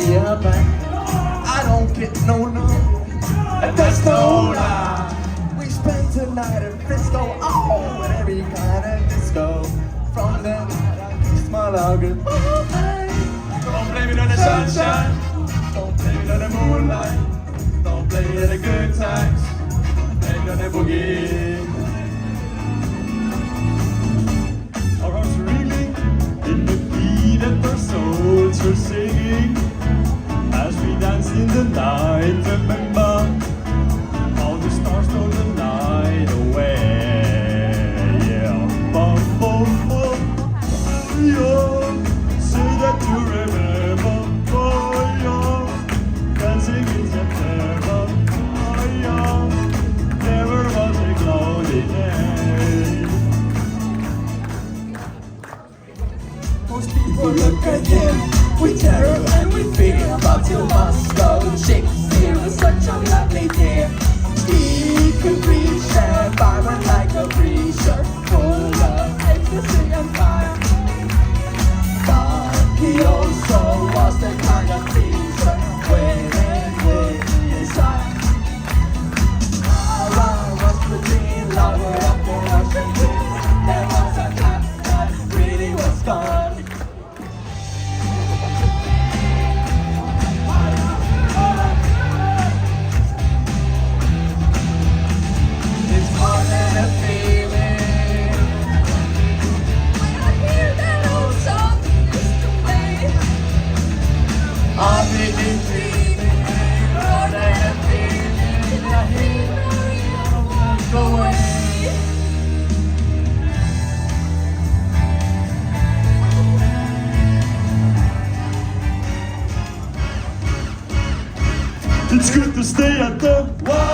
see her back. I don't get no love, and that's no lie. We spent tonight at Frisco, oh, and every kind of disco. From then I kiss my dog goodbye. Don't blame it on the sunshine, don't blame it on the moonlight, don't blame it on the good times, blame it on the boogie. Our hearts reeling in the beat that our souls were singing as we danced in the night. Remember how the stars stole the night away. Yeah, bum, bum, bum. Yeah, say that you remember. Oh, yeah, dancing in September. Oh, yeah, never was a cloudy day. Most people look at him with terror and with fear. About to Moscow, Shakespeare was such a lovely dear. He could reach and vibrant like a preacher, full of ecstasy and fire. But he also was the kind of teacher winning with desire. Our love was between lover up the ocean breeze. There was a gap that really was gone. It's more than a feeling. When I hear that old song, it's the way I've been dreaming. More than a feeling. I hear you walk away. It's good to stay at the Y.